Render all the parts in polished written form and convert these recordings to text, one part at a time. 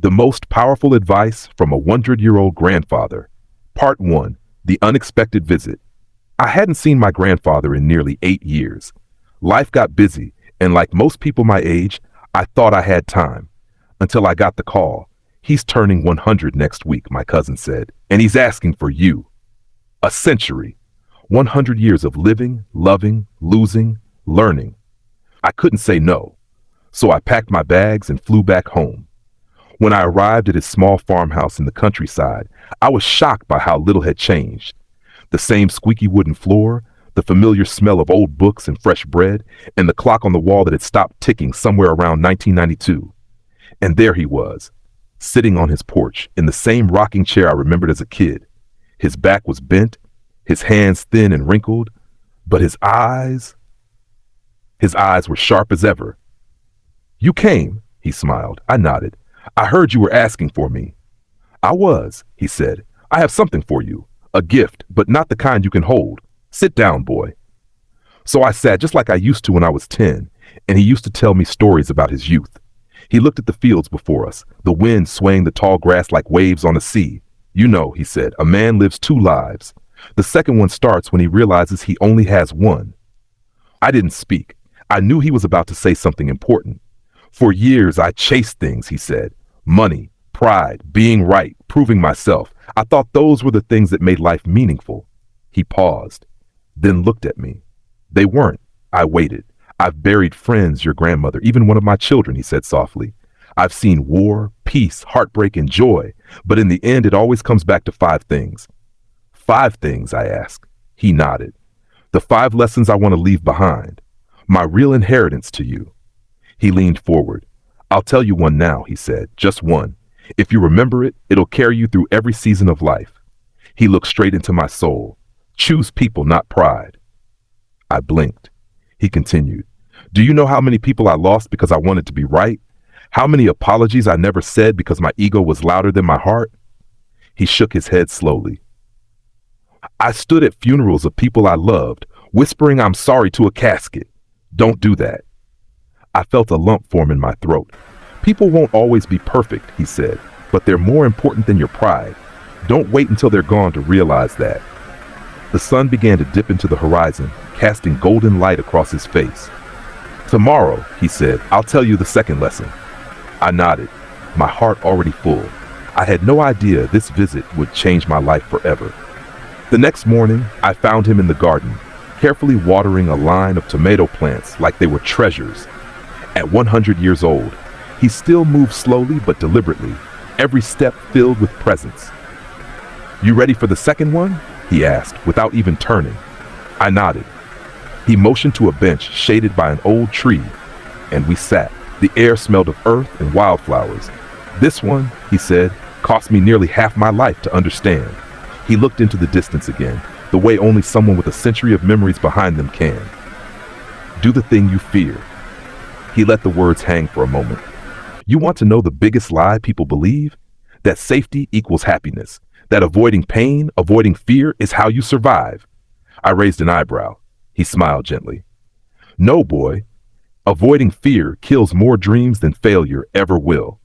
The most powerful advice from a 100-year-old grandfather. Part 1. The unexpected visit. I hadn't seen my grandfather in nearly 8 years. Life got busy, and like most people my age, I thought I had time. Until I got the call. He's turning 100 next week, my cousin said, and he's asking for you. A century. 100 years of living, loving, losing, learning. I couldn't say no. So I packed my bags and flew back home. When I arrived at his small farmhouse in the countryside, I was shocked by how little had changed. The same squeaky wooden floor, the familiar smell of old books and fresh bread, and the clock on the wall that had stopped ticking somewhere around 1992. And there he was, sitting on his porch in the same rocking chair I remembered as a kid. His back was bent, his hands thin and wrinkled, but his eyes were sharp as ever. "You came," he smiled. I nodded. "I heard you were asking for me." "I was," he said. "I have something for you. A gift, but not the kind you can hold. Sit down, boy." So I sat just like I used to when I was 10, and he used to tell me stories about his youth. He looked at the fields before us, the wind swaying the tall grass like waves on a sea. "You know," he said, "a man lives 2 lives. The second one starts when he realizes he only has one." I didn't speak. I knew he was about to say something important. "For years I chased things," he said. "Money, pride, being right, proving myself. I thought those were the things that made life meaningful." He paused, then looked at me. "They weren't." I waited. "I've buried friends, your grandmother, even one of my children," he said softly. "I've seen war, peace, heartbreak, and joy, but in the end it always comes back to 5 things. "5 things?" I asked. He nodded. "The 5 lessons I want to leave behind. My real inheritance to you." He leaned forward. "I'll tell you one now," he said. "Just one. If you remember it, it'll carry you through every season of life." He looked straight into my soul. "Choose people, not pride." I blinked. He continued. "Do you know how many people I lost because I wanted to be right? How many apologies I never said because my ego was louder than my heart?" He shook his head slowly. "I stood at funerals of people I loved, whispering I'm sorry to a casket. Don't do that." I felt a lump form in my throat. "People won't always be perfect," he said, "but they're more important than your pride. Don't wait until they're gone to realize that." The sun began to dip into the horizon, casting golden light across his face. "Tomorrow," he said, "I'll tell you the second lesson." I nodded, my heart already full. I had no idea this visit would change my life forever. The next morning, I found him in the garden, carefully watering a line of tomato plants like they were treasures. At 100 years old, he still moved slowly but deliberately, every step filled with presence. "You ready for the second one?" he asked, without even turning. I nodded. He motioned to a bench shaded by an old tree, and we sat. The air smelled of earth and wildflowers. "This one," he said, "cost me nearly half my life to understand." He looked into the distance again, the way only someone with a century of memories behind them can. "Do the thing you fear." He let the words hang for a moment. "You want to know the biggest lie people believe? That safety equals happiness. That avoiding pain, avoiding fear is how you survive." I raised an eyebrow. He smiled gently. "No, boy. Avoiding fear kills more dreams than failure ever will."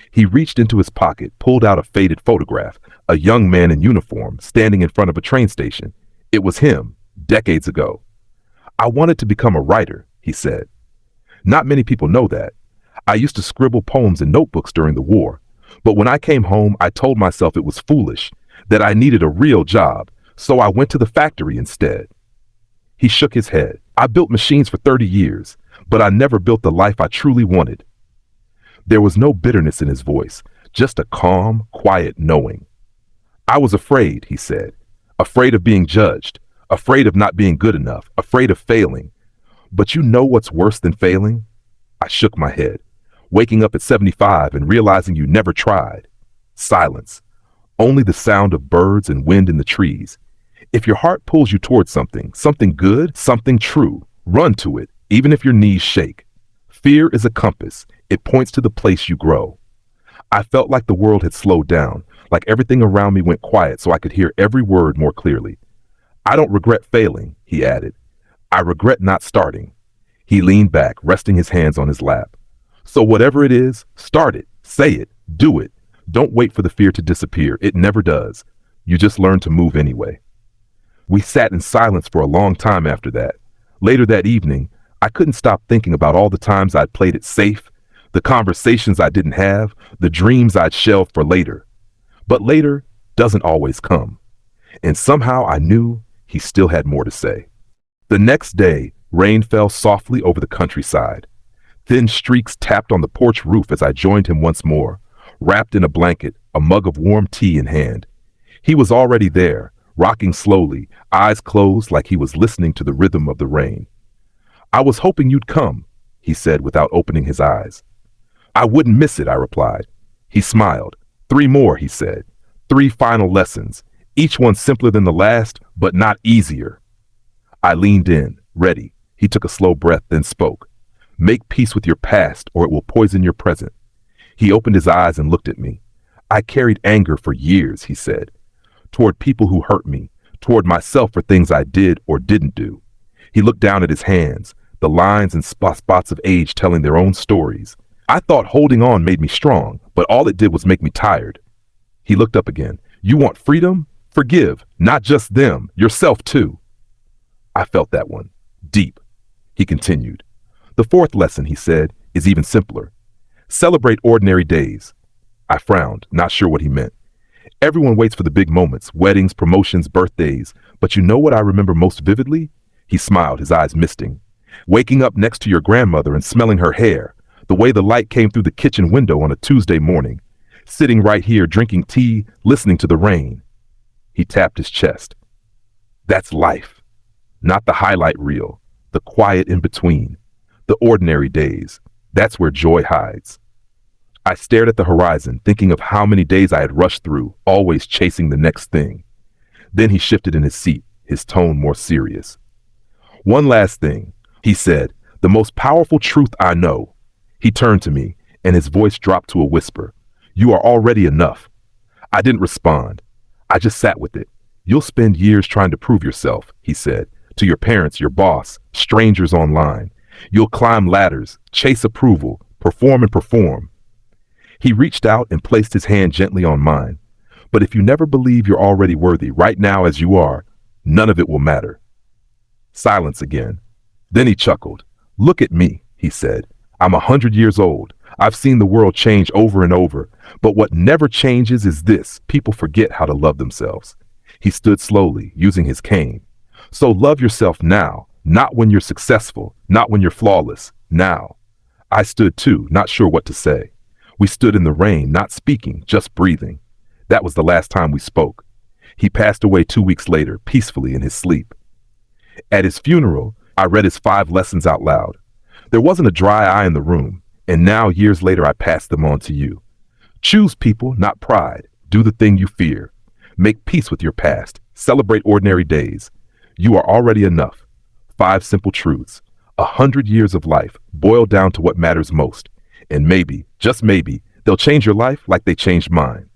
He reached into his pocket, pulled out a faded photograph, a young man in uniform standing in front of a train station. It was him, decades ago. "I wanted to become a writer," he said. "Not many people know that. I used to scribble poems in notebooks during the war, but when I came home, I told myself it was foolish, that I needed a real job, so I went to the factory instead." He shook his head. "I built machines for 30 years, but I never built the life I truly wanted." There was no bitterness in his voice, just a calm, quiet knowing. "I was afraid," he said. "Afraid of being judged, afraid of not being good enough, afraid of failing. But you know what's worse than failing?" I shook my head. "Waking up at 75 and realizing you never tried." Silence. Only the sound of birds and wind in the trees. If your heart pulls you towards something good, something true, run to it, even if your knees shake. Fear is a compass. It points to the place you grow. I felt like the world had slowed down, like everything around me went quiet so I could hear every word more clearly. "I don't regret failing," he added. "I regret not starting." He leaned back, resting his hands on his lap. "So whatever it is, start it. Say it. Do it. Don't wait for the fear to disappear. It never does. You just learn to move anyway. We sat in silence for a long time after that. Later that evening, I couldn't stop thinking about all the times I'd played it safe, the conversations I didn't have, the dreams I'd shelved for later. But later doesn't always come. And somehow I knew he still had more to say. The next day, rain fell softly over the countryside. Thin streaks tapped on the porch roof as I joined him once more, wrapped in a blanket, a mug of warm tea in hand. He was already there, rocking slowly, eyes closed like he was listening to the rhythm of the rain. I was hoping you'd come, he said without opening his eyes. I wouldn't miss it, I replied. He smiled. 3 more, he said. 3 final lessons, each one simpler than the last, but not easier. I leaned in, ready. He took a slow breath, then spoke. Make peace with your past, or it will poison your present. He opened his eyes and looked at me. I carried anger for years, he said, toward people who hurt me, toward myself for things I did or didn't do. He looked down at his hands, the lines and spots of age telling their own stories. I thought holding on made me strong, but all it did was make me tired. He looked up again. You want freedom? Forgive, not just them, yourself too. I felt that one, deep. He continued. The 4th lesson, he said, is even simpler. Celebrate ordinary days. I frowned, not sure what he meant. Everyone waits for the big moments, weddings, promotions, birthdays, but you know what I remember most vividly? He smiled, his eyes misting. Waking up next to your grandmother and smelling her hair, the way the light came through the kitchen window on a Tuesday morning, sitting right here drinking tea, listening to the rain. He tapped his chest. That's life. Not the highlight reel, the quiet in between, the ordinary days. That's where joy hides. I stared at the horizon, thinking of how many days I had rushed through, always chasing the next thing. Then he shifted in his seat, his tone more serious. One last thing, he said, the most powerful truth I know. He turned to me, and his voice dropped to a whisper. You are already enough. I didn't respond. I just sat with it. You'll spend years trying to prove yourself, he said, to your parents, your boss, strangers online. You'll climb ladders, chase approval, perform and perform. He reached out and placed his hand gently on mine. But if you never believe you're already worthy, right now as you are, none of it will matter. Silence again. Then he chuckled. Look at me, he said. I'm 100 years old. I've seen the world change over and over. But what never changes is this. People forget how to love themselves. He stood slowly, using his cane. So love yourself now, not when you're successful, not when you're flawless, now. I stood too, not sure what to say. We stood in the rain, not speaking, just breathing. That was the last time we spoke. He passed away 2 weeks later, peacefully in his sleep. At his funeral, I read his 5 lessons out loud. There wasn't a dry eye in the room, and now years later I passed them on to you. Choose people, not pride. Do the thing you fear. Make peace with your past. Celebrate ordinary days. You are already enough. 5 simple truths. 100 years of life, boiled down to what matters most. And maybe, just maybe, they'll change your life like they changed mine.